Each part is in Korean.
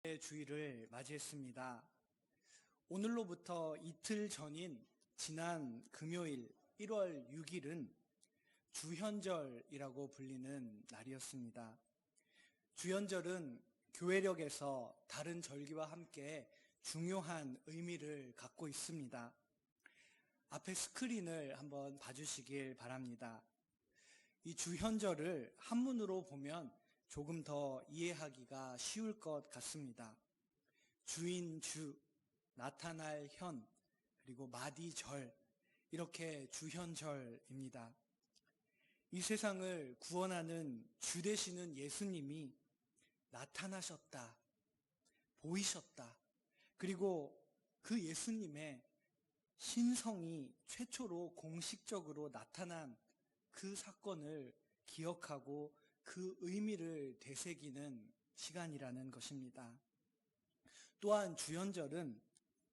주일을 맞이했습니다. 오늘로부터 이틀 전인 지난 금요일 1월 6일은 주현절이라고 불리는 날이었습니다. 주현절은 교회력에서 다른 절기와 함께 중요한 의미를 갖고 있습니다. 앞에 스크린을 한번 봐주시길 바랍니다. 이 주현절을 한문으로 보면 조금 더 이해하기가 쉬울 것 같습니다. 주인 주, 나타날 현, 그리고 마디절, 이렇게 주현절입니다. 이 세상을 구원하는 주 되시는 예수님이 나타나셨다, 보이셨다. 그리고 그 예수님의 신성이 최초로 공식적으로 나타난 그 사건을 기억하고 그 의미를 되새기는 시간이라는 것입니다. 또한 주현절은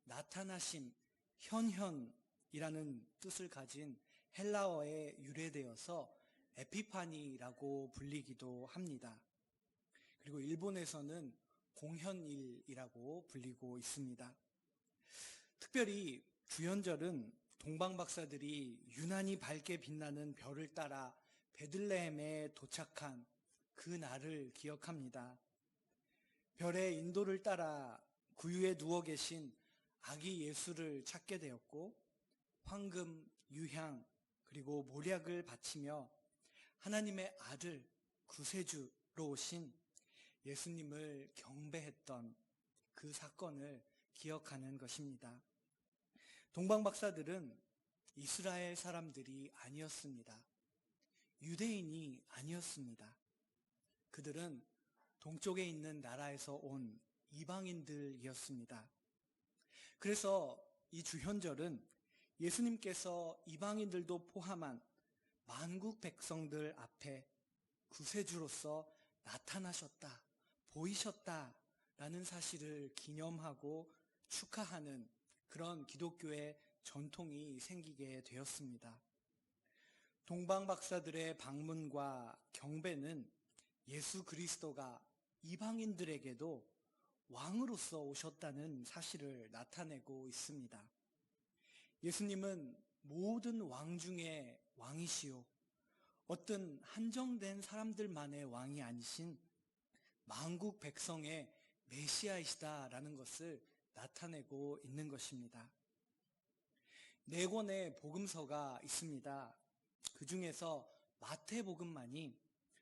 나타나심, 현현이라는 뜻을 가진 헬라어에 유래되어서 에피파니라고 불리기도 합니다. 그리고 일본에서는 공현일이라고 불리고 있습니다. 특별히 주현절은 동방박사들이 유난히 밝게 빛나는 별을 따라 베들레헴에 도착한 그 날을 기억합니다. 별의 인도를 따라 구유에 누워 계신 아기 예수를 찾게 되었고, 황금, 유향, 그리고 몰약을 바치며 하나님의 아들, 구세주로 오신 예수님을 경배했던 그 사건을 기억하는 것입니다. 동방박사들은 이스라엘 사람들이 아니었습니다. 유대인이 아니었습니다. 그들은 동쪽에 있는 나라에서 온 이방인들이었습니다. 그래서 이 주현절은 예수님께서 이방인들도 포함한 만국 백성들 앞에 구세주로서 나타나셨다, 보이셨다라는 사실을 기념하고 축하하는 그런 기독교의 전통이 생기게 되었습니다. 동방박사들의 방문과 경배는 예수 그리스도가 이방인들에게도 왕으로서 오셨다는 사실을 나타내고 있습니다. 예수님은 모든 왕 중에 왕이시요, 어떤 한정된 사람들만의 왕이 아니신 만국 백성의 메시아이시다라는 것을 나타내고 있는 것입니다. 4권의 복음서가 있습니다. 그 중에서 마태복음만이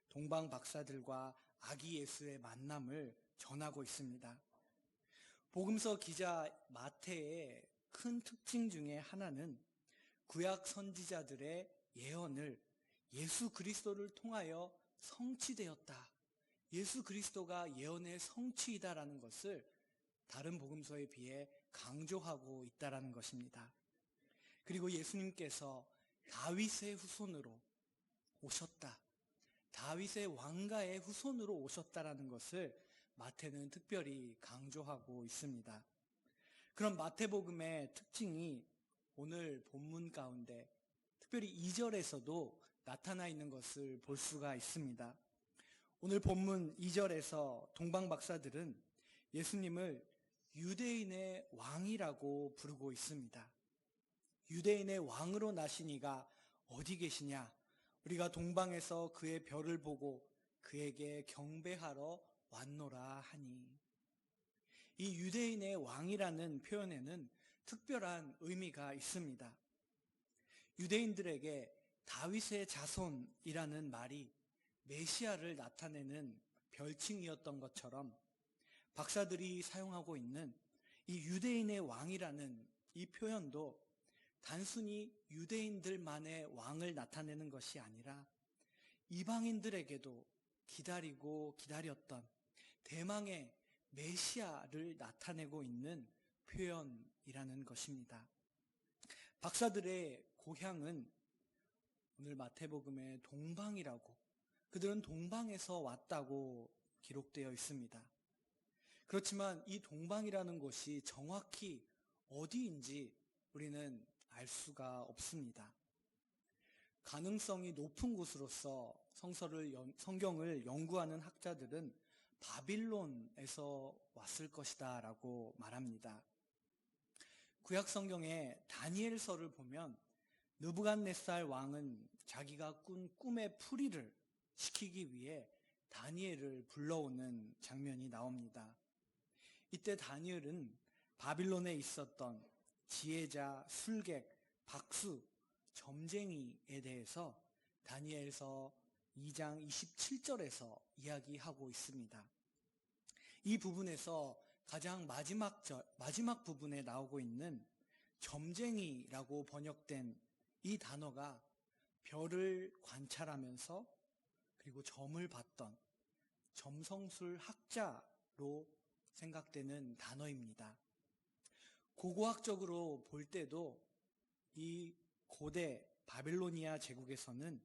동방박사들과 아기 예수의 만남을 전하고 있습니다. 복음서 기자 마태의 큰 특징 중에 하나는 구약 선지자들의 예언을 예수 그리스도를 통하여 성취되었다, 예수 그리스도가 예언의 성취이다라는 것을 다른 복음서에 비해 강조하고 있다라는 것입니다. 그리고 예수님께서 다윗의 후손으로 오셨다, 다윗의 왕가의 후손으로 오셨다라는 것을 마태는 특별히 강조하고 있습니다. 그런 마태복음의 특징이 오늘 본문 가운데 특별히 2절에서도 나타나 있는 것을 볼 수가 있습니다. 오늘 본문 2절에서 동방박사들은 예수님을 유대인의 왕이라고 부르고 있습니다. 유대인의 왕으로 나신 이가 어디 계시냐? 우리가 동방에서 그의 별을 보고 그에게 경배하러 왔노라 하니. 이 유대인의 왕이라는 표현에는 특별한 의미가 있습니다. 유대인들에게 다윗의 자손이라는 말이 메시아를 나타내는 별칭이었던 것처럼 박사들이 사용하고 있는 이 유대인의 왕이라는 이 표현도 단순히 유대인들만의 왕을 나타내는 것이 아니라 이방인들에게도 기다리고 기다렸던 대망의 메시아를 나타내고 있는 표현이라는 것입니다. 박사들의 고향은 오늘 마태복음의 동방이라고, 그들은 동방에서 왔다고 기록되어 있습니다. 그렇지만 이 동방이라는 곳이 정확히 어디인지 우리는 알 수가 없습니다. 가능성이 높은 곳으로서 성경을 연구하는 학자들은 바빌론에서 왔을 것이다 라고 말합니다. 구약 성경의 다니엘서를 보면 느부갓네살 왕은 자기가 꾼 꿈의 풀이를 시키기 위해 다니엘을 불러오는 장면이 나옵니다. 이때 다니엘은 바빌론에 있었던 지혜자, 술객, 박수, 점쟁이에 대해서 다니엘서 2장 27절에서 이야기하고 있습니다. 이 부분에서 가장 마지막 부분에 나오고 있는 점쟁이라고 번역된 이 단어가 별을 관찰하면서 그리고 점을 봤던 점성술 학자로 생각되는 단어입니다. 고고학적으로 볼 때도 이 고대 바빌로니아 제국에서는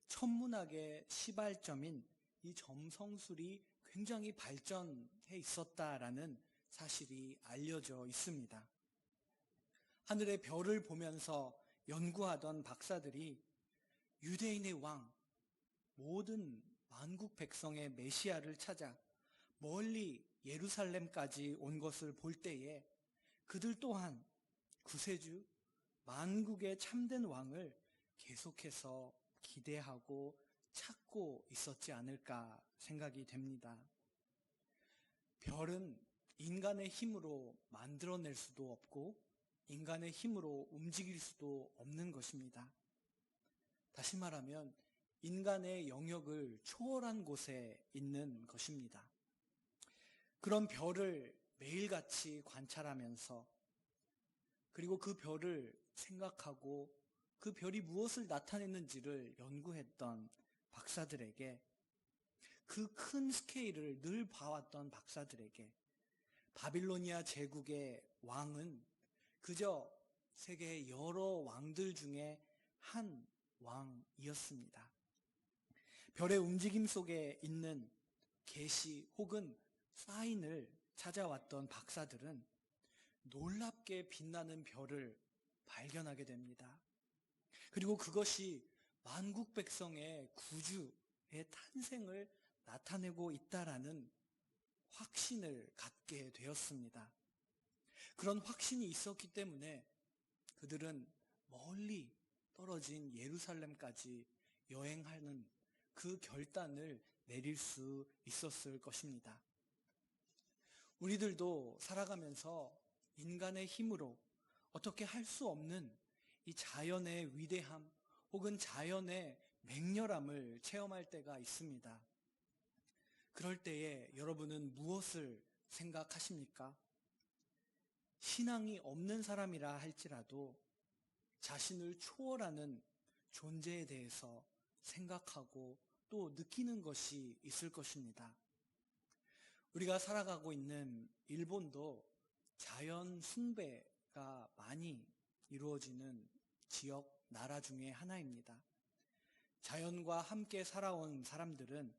천문학의 시발점인 이 점성술이 굉장히 발전해 있었다라는 사실이 알려져 있습니다. 하늘의 별을 보면서 연구하던 박사들이 유대인의 왕, 모든 만국 백성의 메시아를 찾아 멀리 예루살렘까지 온 것을 볼 때에 그들 또한 구세주, 만국의 참된 왕을 계속해서 기대하고 찾고 있었지 않을까 생각이 됩니다. 별은 인간의 힘으로 만들어낼 수도 없고 인간의 힘으로 움직일 수도 없는 것입니다. 다시 말하면 인간의 영역을 초월한 곳에 있는 것입니다. 그런 별을 매일같이 관찰하면서 그리고 그 별을 생각하고 그 별이 무엇을 나타내는지를 연구했던 박사들에게, 그 큰 스케일을 늘 봐왔던 박사들에게 바빌로니아 제국의 왕은 그저 세계의 여러 왕들 중에 한 왕이었습니다. 별의 움직임 속에 있는 계시 혹은 사인을 찾아왔던 박사들은 놀랍게 빛나는 별을 발견하게 됩니다. 그리고 그것이 만국 백성의 구주의 탄생을 나타내고 있다라는 확신을 갖게 되었습니다. 그런 확신이 있었기 때문에 그들은 멀리 떨어진 예루살렘까지 여행하는 그 결단을 내릴 수 있었을 것입니다. 우리들도 살아가면서 인간의 힘으로 어떻게 할 수 없는 이 자연의 위대함 혹은 자연의 맹렬함을 체험할 때가 있습니다. 그럴 때에 여러분은 무엇을 생각하십니까? 신앙이 없는 사람이라 할지라도 자신을 초월하는 존재에 대해서 생각하고 또 느끼는 것이 있을 것입니다. 우리가 살아가고 있는 일본도 자연 숭배가 많이 이루어지는 지역, 나라 중에 하나입니다. 자연과 함께 살아온 사람들은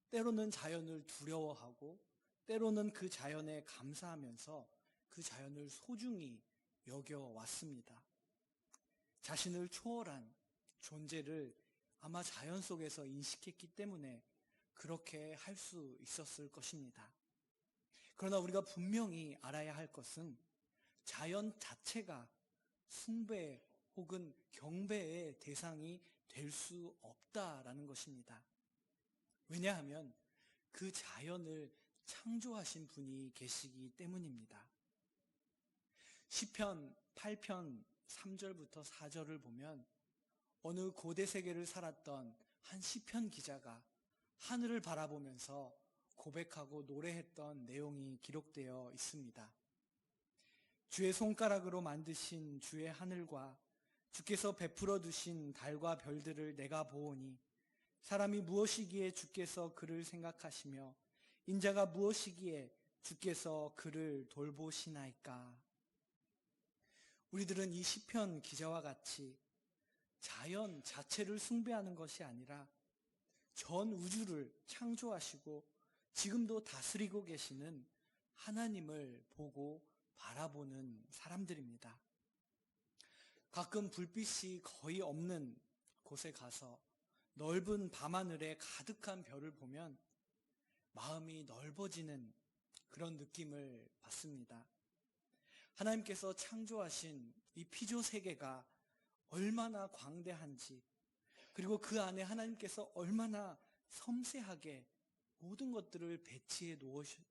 때로는 자연을 두려워하고 때로는 그 자연에 감사하면서 그 자연을 소중히 여겨왔습니다. 자신을 초월한 존재를 아마 자연 속에서 인식했기 때문에 그렇게 할 수 있었을 것입니다. 그러나 우리가 분명히 알아야 할 것은 자연 자체가 숭배 혹은 경배의 대상이 될 수 없다라는 것입니다. 왜냐하면 그 자연을 창조하신 분이 계시기 때문입니다. 시편 8편 3절부터 4절을 보면 어느 고대 세계를 살았던 한 시편 기자가 하늘을 바라보면서 고백하고 노래했던 내용이 기록되어 있습니다. 주의 손가락으로 만드신 주의 하늘과 주께서 베풀어 두신 달과 별들을 내가 보오니 사람이 무엇이기에 주께서 그를 생각하시며 인자가 무엇이기에 주께서 그를 돌보시나이까. 우리들은 이 시편 기자와 같이 자연 자체를 숭배하는 것이 아니라 전 우주를 창조하시고 지금도 다스리고 계시는 하나님을 보고 바라보는 사람들입니다. 가끔 불빛이 거의 없는 곳에 가서 넓은 밤하늘에 가득한 별을 보면 마음이 넓어지는 그런 느낌을 받습니다. 하나님께서 창조하신 이 피조 세계가 얼마나 광대한지, 그리고 그 안에 하나님께서 얼마나 섬세하게 모든 것들을 배치해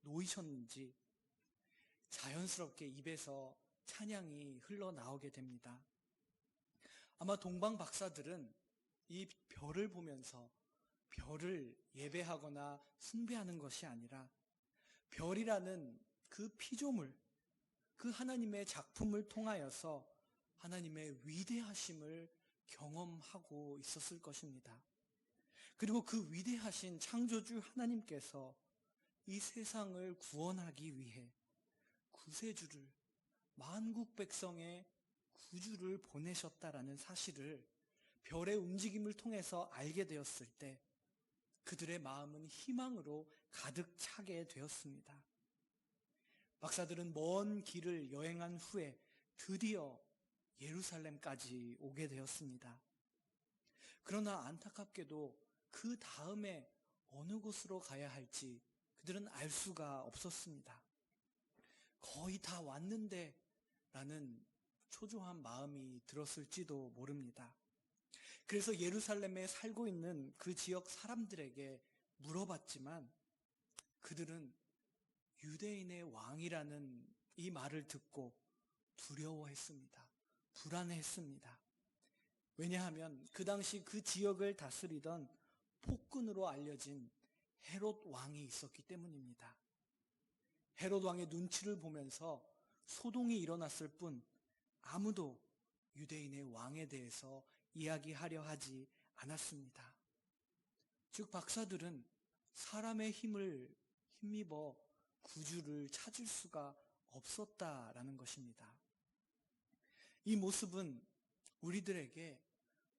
놓으셨는지 자연스럽게 입에서 찬양이 흘러나오게 됩니다. 아마 동방 박사들은 이 별을 보면서 별을 예배하거나 숭배하는 것이 아니라 별이라는 그 피조물, 그 하나님의 작품을 통하여서 하나님의 위대하심을 경험하고 있었을 것입니다. 그리고 그 위대하신 창조주 하나님께서 이 세상을 구원하기 위해 구세주를, 만국 백성의 구주를 보내셨다라는 사실을 별의 움직임을 통해서 알게 되었을 때 그들의 마음은 희망으로 가득 차게 되었습니다. 박사들은 먼 길을 여행한 후에 드디어 예루살렘까지 오게 되었습니다. 그러나 안타깝게도 그 다음에 어느 곳으로 가야 할지 그들은 알 수가 없었습니다. 거의 다 왔는데 라는 초조한 마음이 들었을지도 모릅니다. 그래서 예루살렘에 살고 있는 그 지역 사람들에게 물어봤지만 그들은 유대인의 왕이라는 이 말을 듣고 두려워했습니다. 불안해했습니다. 왜냐하면 그 당시 그 지역을 다스리던 폭군으로 알려진 헤롯 왕이 있었기 때문입니다. 헤롯 왕의 눈치를 보면서 소동이 일어났을 뿐 아무도 유대인의 왕에 대해서 이야기하려 하지 않았습니다. 즉 박사들은 사람의 힘을 힘입어 구주를 찾을 수가 없었다라는 것입니다. 이 모습은 우리들에게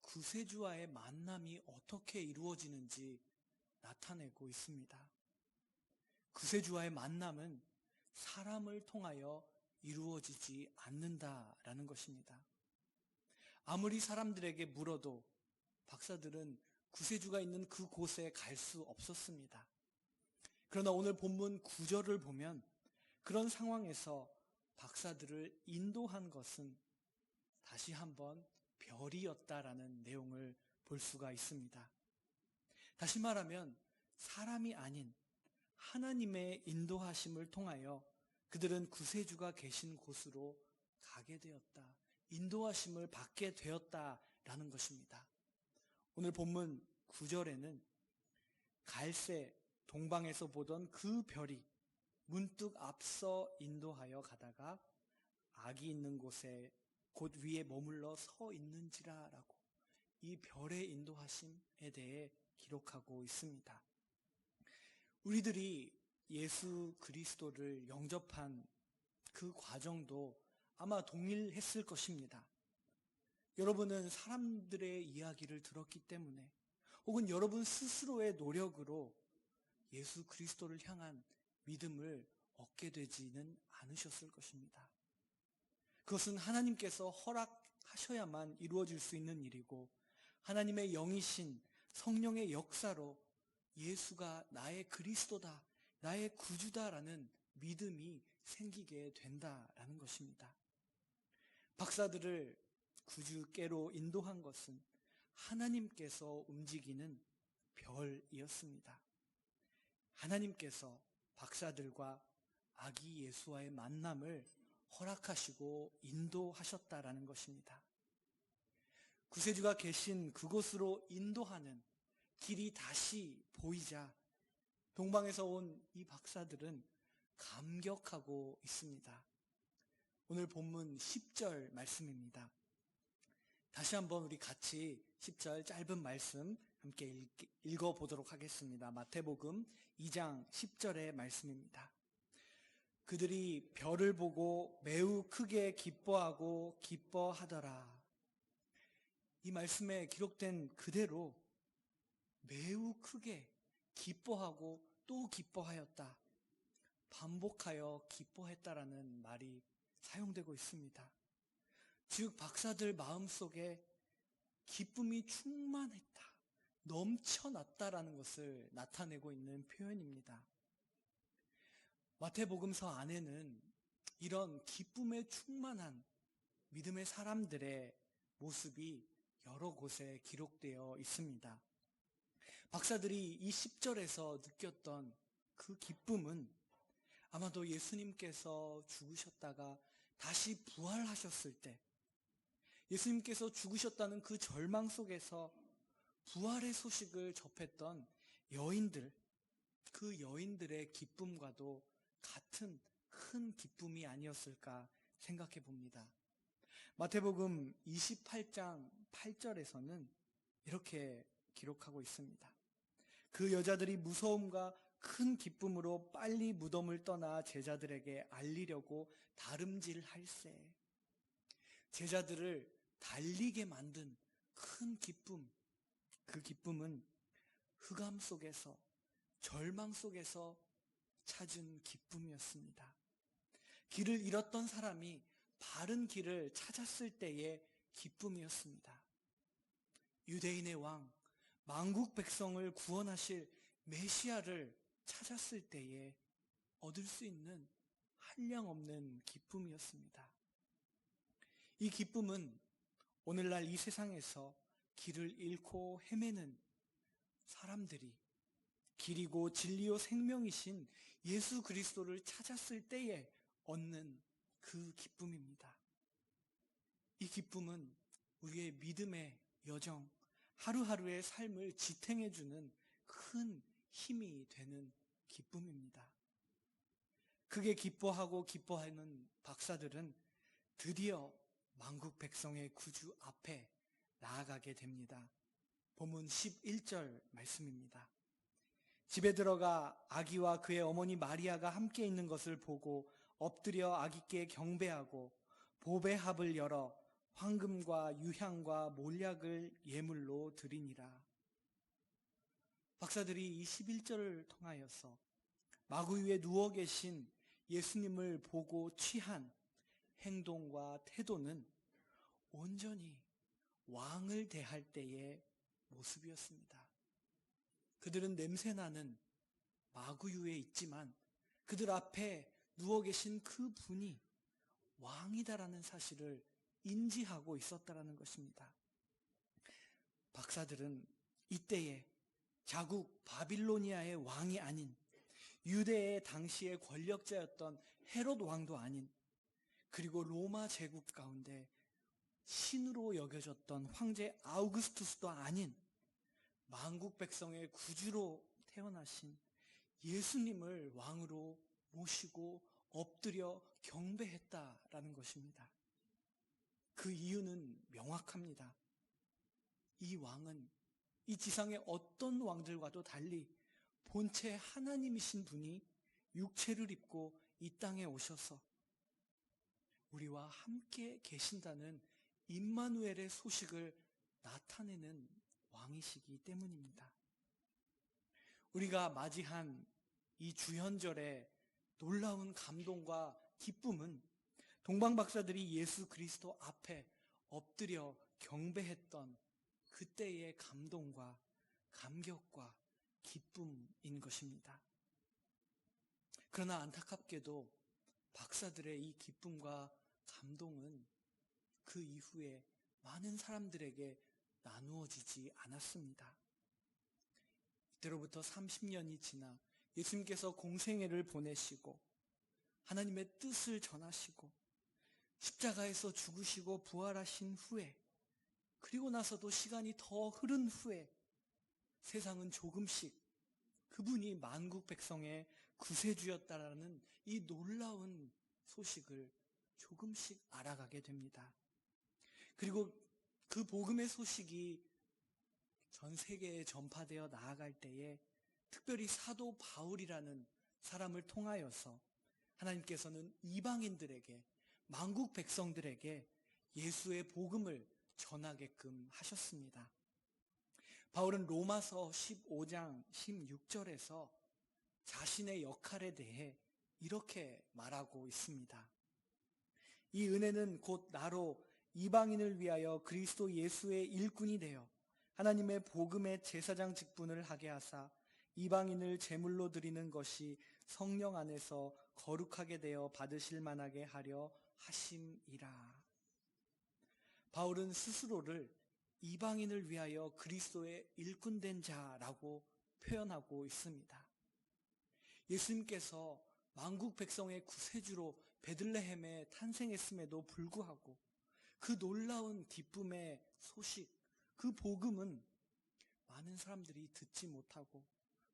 구세주와의 만남이 어떻게 이루어지는지 나타내고 있습니다. 구세주와의 만남은 사람을 통하여 이루어지지 않는다라는 것입니다. 아무리 사람들에게 물어도 박사들은 구세주가 있는 그 곳에 갈 수 없었습니다. 그러나 오늘 본문 9절을 보면 그런 상황에서 박사들을 인도한 것은 다시 한번 별이었다라는 내용을 볼 수가 있습니다. 다시 말하면 사람이 아닌 하나님의 인도하심을 통하여 그들은 구세주가 계신 곳으로 가게 되었다. 인도하심을 받게 되었다라는 것입니다. 오늘 본문 9절에는 갈새 동방에서 보던 그 별이 문득 앞서 인도하여 가다가 악이 있는 곳에 곧 위에 머물러 서 있는지라라고 이 별의 인도하심에 대해 기록하고 있습니다. 우리들이 예수 그리스도를 영접한 그 과정도 아마 동일했을 것입니다. 여러분은 사람들의 이야기를 들었기 때문에 혹은 여러분 스스로의 노력으로 예수 그리스도를 향한 믿음을 얻게 되지는 않으셨을 것입니다. 그것은 하나님께서 허락하셔야만 이루어질 수 있는 일이고 하나님의 영이신 성령의 역사로 예수가 나의 그리스도다, 나의 구주다라는 믿음이 생기게 된다라는 것입니다. 박사들을 구주께로 인도한 것은 하나님께서 움직이는 별이었습니다. 하나님께서 박사들과 아기 예수와의 만남을 허락하시고 인도하셨다라는 것입니다. 구세주가 계신 그곳으로 인도하는 길이 다시 보이자 동방에서 온 이 박사들은 감격하고 있습니다. 오늘 본문 10절 말씀입니다. 다시 한번 우리 같이 10절 짧은 말씀 함께 읽어보도록 하겠습니다. 마태복음 2장 10절의 말씀입니다. 그들이 별을 보고 매우 크게 기뻐하고 기뻐하더라. 이 말씀에 기록된 그대로 매우 크게 기뻐하고 또 기뻐하였다. 반복하여 기뻐했다라는 말이 사용되고 있습니다. 즉 박사들 마음속에 기쁨이 충만했다, 넘쳐났다라는 것을 나타내고 있는 표현입니다. 마태복음서 안에는 이런 기쁨에 충만한 믿음의 사람들의 모습이 여러 곳에 기록되어 있습니다. 박사들이 이 10절에서 느꼈던 그 기쁨은 아마도 예수님께서 죽으셨다가 다시 부활하셨을 때, 예수님께서 죽으셨다는 그 절망 속에서 부활의 소식을 접했던 여인들, 그 여인들의 기쁨과도 같은 큰 기쁨이 아니었을까 생각해 봅니다. 마태복음 28장 8절에서는 이렇게 기록하고 있습니다. 그 여자들이 무서움과 큰 기쁨으로 빨리 무덤을 떠나 제자들에게 알리려고 다름질할세. 제자들을 달리게 만든 큰 기쁨, 그 기쁨은 흑암 속에서, 절망 속에서 찾은 기쁨이었습니다. 길을 잃었던 사람이 바른 길을 찾았을 때의 기쁨이었습니다. 유대인의 왕, 만국 백성을 구원하실 메시아를 찾았을 때에 얻을 수 있는 한량없는 기쁨이었습니다. 이 기쁨은 오늘날 이 세상에서 길을 잃고 헤매는 사람들이 길이고 진리요 생명이신 예수 그리스도를 찾았을 때에 얻는 그 기쁨입니다. 이 기쁨은 우리의 믿음의 여정, 하루하루의 삶을 지탱해주는 큰 힘이 되는 기쁨입니다. 크게 기뻐하고 기뻐하는 박사들은 드디어 만국 백성의 구주 앞에 나아가게 됩니다. 본문 11절 말씀입니다. 집에 들어가 아기와 그의 어머니 마리아가 함께 있는 것을 보고 엎드려 아기께 경배하고 보배합을 열어 황금과 유향과 몰약을 예물로 드리니라. 박사들이 이 11절을 통하여서 마구 위에 누워 계신 예수님을 보고 취한 행동과 태도는 온전히 왕을 대할 때의 모습이었습니다. 그들은 냄새나는 마구유에 있지만 그들 앞에 누워 계신 그 분이 왕이다라는 사실을 인지하고 있었다라는 것입니다. 박사들은 이때에 자국 바빌로니아의 왕이 아닌 유대의 당시의 권력자였던 헤롯 왕도 아닌 그리고 로마 제국 가운데 신으로 여겨졌던 황제 아우구스투스도 아닌 만국 백성의 구주로 태어나신 예수님을 왕으로 모시고 엎드려 경배했다라는 것입니다. 그 이유는 명확합니다. 이 왕은 이 지상의 어떤 왕들과도 달리 본체 하나님이신 분이 육체를 입고 이 땅에 오셔서 우리와 함께 계신다는 임마누엘의 소식을 나타내는 왕이시기 때문입니다. 우리가 맞이한 이 주현절의 놀라운 감동과 기쁨은 동방박사들이 예수 그리스도 앞에 엎드려 경배했던 그때의 감동과 감격과 기쁨인 것입니다. 그러나 안타깝게도 박사들의 이 기쁨과 감동은 그 이후에 많은 사람들에게 나누어지지 않았습니다. 이때로부터 30년이 지나 예수님께서 공생애를 보내시고 하나님의 뜻을 전하시고 십자가에서 죽으시고 부활하신 후에 그리고 나서도 시간이 더 흐른 후에 세상은 조금씩 그분이 만국 백성의 구세주였다라는 이 놀라운 소식을 조금씩 알아가게 됩니다. 그리고 그 복음의 소식이 전 세계에 전파되어 나아갈 때에 특별히 사도 바울이라는 사람을 통하여서 하나님께서는 이방인들에게, 만국 백성들에게 예수의 복음을 전하게끔 하셨습니다. 바울은 로마서 15장 16절에서 자신의 역할에 대해 이렇게 말하고 있습니다. 이 은혜는 곧 나로 이방인을 위하여 그리스도 예수의 일꾼이 되어 하나님의 복음의 제사장 직분을 하게 하사 이방인을 제물로 드리는 것이 성령 안에서 거룩하게 되어 받으실 만하게 하려 하심이라. 바울은 스스로를 이방인을 위하여 그리스도의 일꾼된 자라고 표현하고 있습니다. 예수님께서 만국 백성의 구세주로 베들레헴에 탄생했음에도 불구하고 그 놀라운 기쁨의 소식, 그 복음은 많은 사람들이 듣지 못하고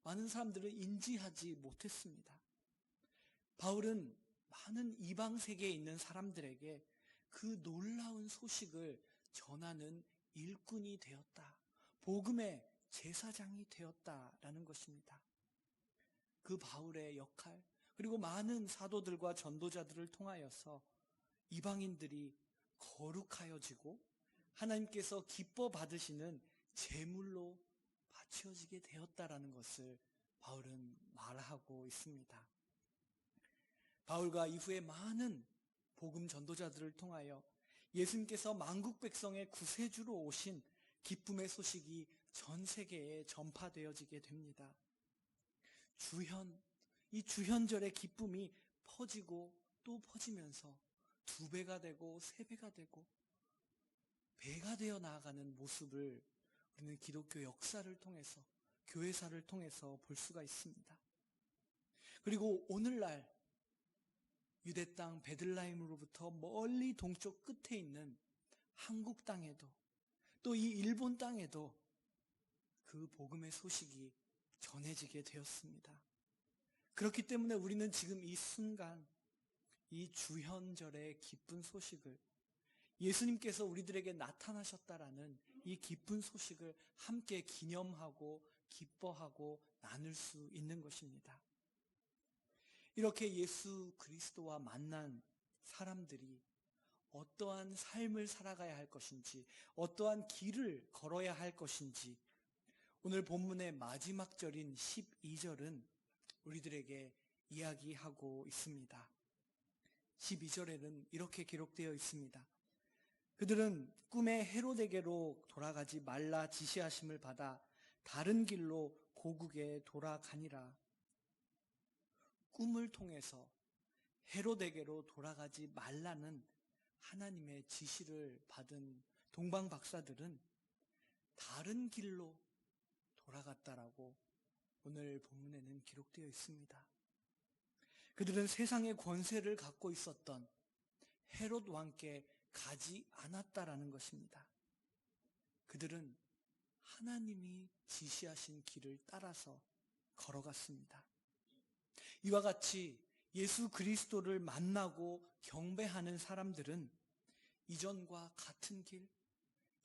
많은 사람들은 인지하지 못했습니다. 바울은 많은 이방 세계에 있는 사람들에게 그 놀라운 소식을 전하는 일꾼이 되었다. 복음의 제사장이 되었다라는 것입니다. 그 바울의 역할, 그리고 많은 사도들과 전도자들을 통하여서 이방인들이 거룩하여지고 하나님께서 기뻐 받으시는 제물로 바치어지게 되었다라는 것을 바울은 말하고 있습니다. 바울과 이후에 많은 복음 전도자들을 통하여 예수님께서 만국 백성의 구세주로 오신 기쁨의 소식이 전 세계에 전파되어지게 됩니다. 이 주현절의 기쁨이 퍼지고 또 퍼지면서 2배가 되고 3배가 되고 배가 되어 나아가는 모습을 우리는 기독교 역사를 통해서, 교회사를 통해서 볼 수가 있습니다. 그리고 오늘날 유대 땅 베들레헴으로부터 멀리 동쪽 끝에 있는 한국 땅에도, 또 이 일본 땅에도 그 복음의 소식이 전해지게 되었습니다. 그렇기 때문에 우리는 지금 이 순간 이 주현절의 기쁜 소식을, 예수님께서 우리들에게 나타나셨다라는 이 기쁜 소식을 함께 기념하고 기뻐하고 나눌 수 있는 것입니다. 이렇게 예수 그리스도와 만난 사람들이 어떠한 삶을 살아가야 할 것인지, 어떠한 길을 걸어야 할 것인지, 오늘 본문의 마지막 절인 12절은 우리들에게 이야기하고 있습니다. 12절에는 이렇게 기록되어 있습니다. 그들은 꿈에 헤롯에게로 돌아가지 말라 지시하심을 받아 다른 길로 고국에 돌아가니라. 꿈을 통해서 헤롯에게로 돌아가지 말라는 하나님의 지시를 받은 동방 박사들은 다른 길로 돌아갔다라고 오늘 본문에는 기록되어 있습니다. 그들은 세상의 권세를 갖고 있었던 헤롯 왕께 가지 않았다라는 것입니다. 그들은 하나님이 지시하신 길을 따라서 걸어갔습니다. 이와 같이 예수 그리스도를 만나고 경배하는 사람들은 이전과 같은 길,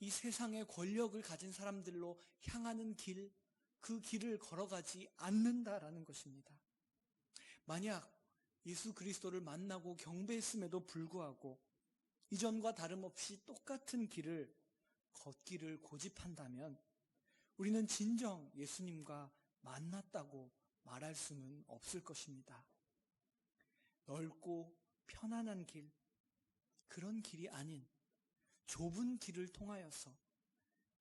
이 세상의 권력을 가진 사람들로 향하는 길, 그 길을 걸어가지 않는다라는 것입니다. 만약 예수 그리스도를 만나고 경배했음에도 불구하고 이전과 다름없이 똑같은 길을 걷기를 고집한다면 우리는 진정 예수님과 만났다고 말할 수는 없을 것입니다. 넓고 편안한 길, 그런 길이 아닌 좁은 길을 통하여서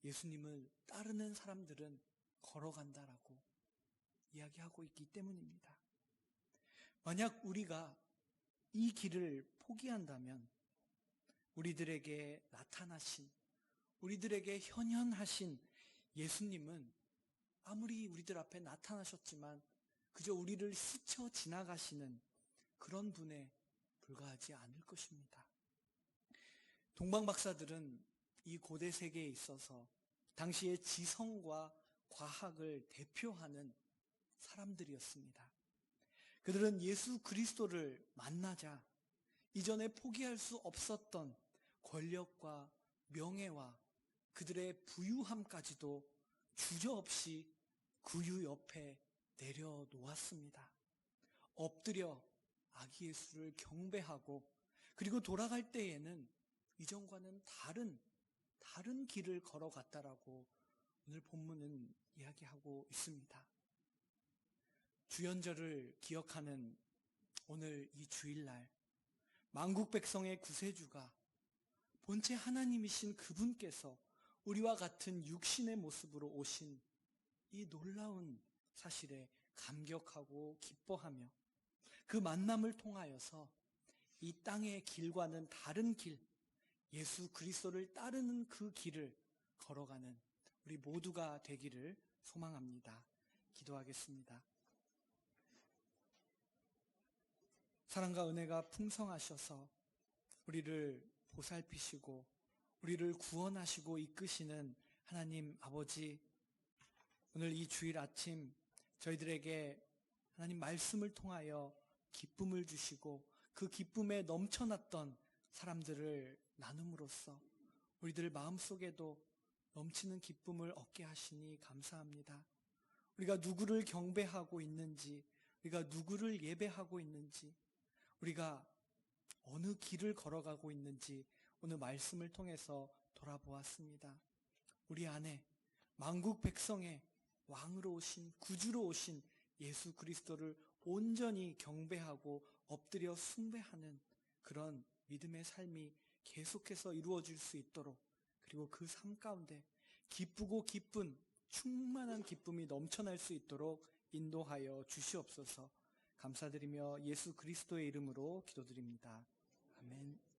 예수님을 따르는 사람들은 걸어간다라고 이야기하고 있기 때문입니다. 만약 우리가 이 길을 포기한다면 우리들에게 나타나신, 우리들에게 현현하신 예수님은 아무리 우리들 앞에 나타나셨지만 그저 우리를 스쳐 지나가시는 그런 분에 불과하지 않을 것입니다. 동방 박사들은 이 고대 세계에 있어서 당시의 지성과 과학을 대표하는 사람들이었습니다. 그들은 예수 그리스도를 만나자 이전에 포기할 수 없었던 권력과 명예와 그들의 부유함까지도 주저없이 구유 옆에 내려놓았습니다. 엎드려 아기 예수를 경배하고 그리고 돌아갈 때에는 이전과는 다른 길을 걸어갔다라고 오늘 본문은 이야기하고 있습니다. 주연절을 기억하는 오늘 이 주일날 만국 백성의 구세주가 본체 하나님이신 그분께서 우리와 같은 육신의 모습으로 오신 이 놀라운 사실에 감격하고 기뻐하며 그 만남을 통하여서 이 땅의 길과는 다른 길, 예수 그리스도를 따르는 그 길을 걸어가는 우리 모두가 되기를 소망합니다. 기도하겠습니다. 사랑과 은혜가 풍성하셔서 우리를 보살피시고 우리를 구원하시고 이끄시는 하나님 아버지, 오늘 이 주일 아침 저희들에게 하나님 말씀을 통하여 기쁨을 주시고 그 기쁨에 넘쳐났던 사람들을 나눔으로써 우리들 마음속에도 넘치는 기쁨을 얻게 하시니 감사합니다. 우리가 누구를 경배하고 있는지, 우리가 누구를 예배하고 있는지, 우리가 어느 길을 걸어가고 있는지 오늘 말씀을 통해서 돌아보았습니다. 우리 안에 만국 백성의 왕으로 오신, 구주로 오신 예수 그리스도를 온전히 경배하고 엎드려 숭배하는 그런 믿음의 삶이 계속해서 이루어질 수 있도록, 그리고 그 삶 가운데 기쁘고 기쁜 충만한 기쁨이 넘쳐날 수 있도록 인도하여 주시옵소서. 감사드리며 예수 그리스도의 이름으로 기도드립니다. 아멘.